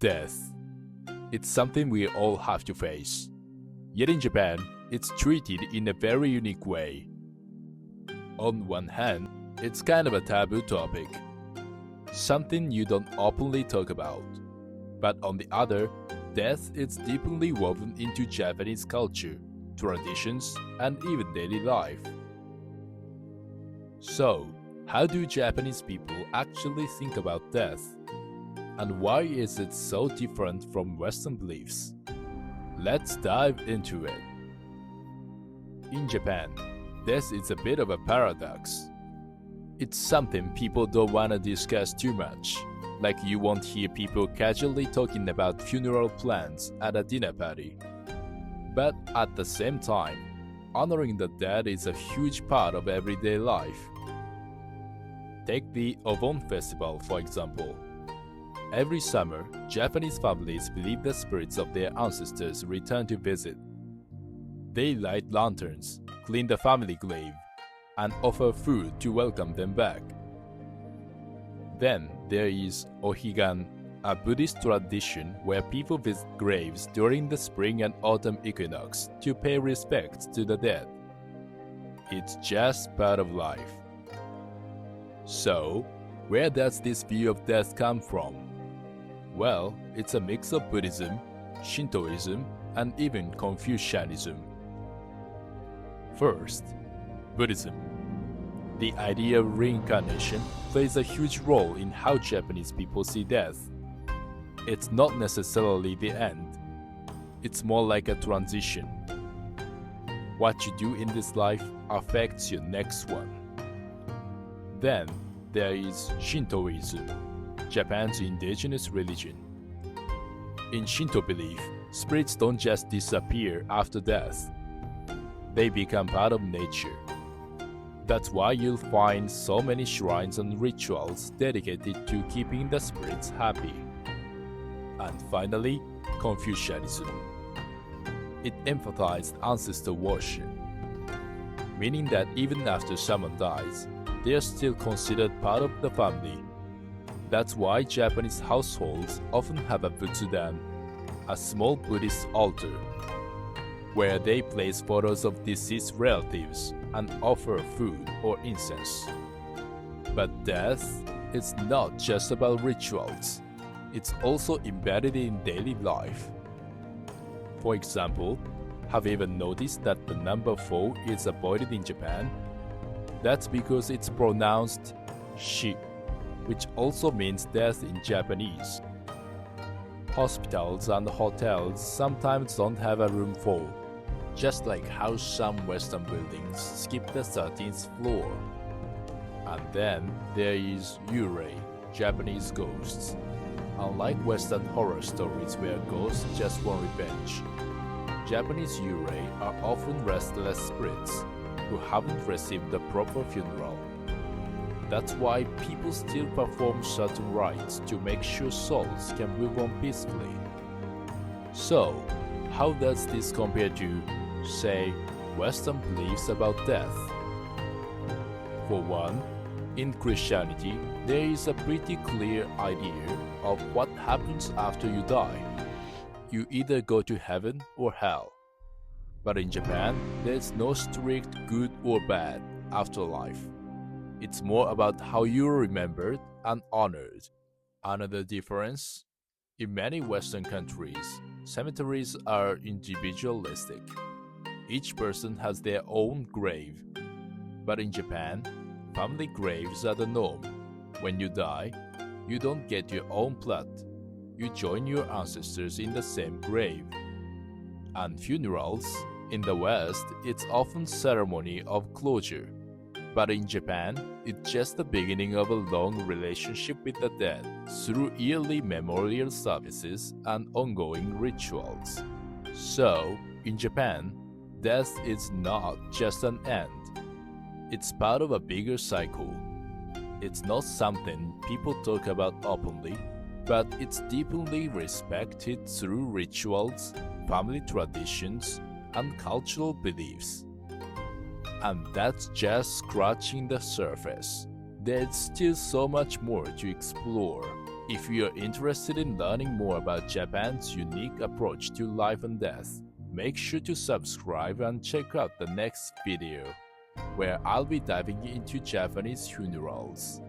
Death. It's something we all have to face. Yet in Japan, it's treated in a very unique way. On one hand, it's kind of a taboo topic, something you don't openly talk about. But on the other, death is deeply woven into Japanese culture, traditions, and even daily life. So, how do Japanese people actually think about death? And why is it so different from Western beliefs? Let's dive into it. In Japan, death is a bit of a paradox. It's something people don't want to discuss too much, like you won't hear people casually talking about funeral plans at a dinner party. But at the same time, honoring the dead is a huge part of everyday life. Take the Obon festival, for example. Every summer, Japanese families believe the spirits of their ancestors return to visit. They light lanterns, clean the family grave, and offer food to welcome them back. Then there is Ohigan, a Buddhist tradition where people visit graves during the spring and autumn equinox to pay respects to the dead. It's just part of life. So, where does this view of death come from? Well, it's a mix of Buddhism, Shintoism, and even Confucianism. First, Buddhism. The idea of reincarnation plays a huge role in how Japanese people see death. It's not necessarily the end. It's more like a transition. What you do in this life affects your next one. Then, there is Shintoism, Japan's indigenous religion. In Shinto belief, spirits don't just disappear after death. They become part of nature. That's why you'll find so many shrines and rituals dedicated to keeping the spirits happy. And finally, Confucianism. It emphasized ancestor worship, meaning that even after someone dies, they are still considered part of the family. That's why Japanese households often have a butsudan, a small Buddhist altar, where they place photos of deceased relatives and offer food or incense. But death is not just about rituals, it's also embedded in daily life. For example, have you ever noticed that the number 4 is avoided in Japan? That's because it's pronounced shi, which also means death in Japanese. Hospitals and hotels sometimes don't have a room 4, just like how some Western buildings skip the 13th floor. And then there is Yurei, Japanese ghosts. Unlike Western horror stories where ghosts just want revenge, Japanese Yurei are often restless spirits who haven't received the proper funeral. That's why people still perform certain rites to make sure souls can move on peacefully. So, how does this compare to, say, Western beliefs about death? For one, in Christianity, there is a pretty clear idea of what happens after you die. You either go to heaven or hell. But in Japan, there's no strict good or bad afterlife. It's more about how you're remembered and honored. Another difference? In many Western countries, cemeteries are individualistic. Each person has their own grave. But in Japan, family graves are the norm. When you die, you don't get your own plot. You join your ancestors in the same grave. And funerals, in the West, it's often ceremony of closure. But in Japan, it's just the beginning of a long relationship with the dead through yearly memorial services and ongoing rituals. So, in Japan, death is not just an end. It's part of a bigger cycle. It's not something people talk about openly, but it's deeply respected through rituals, family traditions, and cultural beliefs. And that's just scratching the surface. There's still so much more to explore. If you're interested in learning more about Japan's unique approach to life and death, make sure to subscribe and check out the next video, where I'll be diving into Japanese funerals.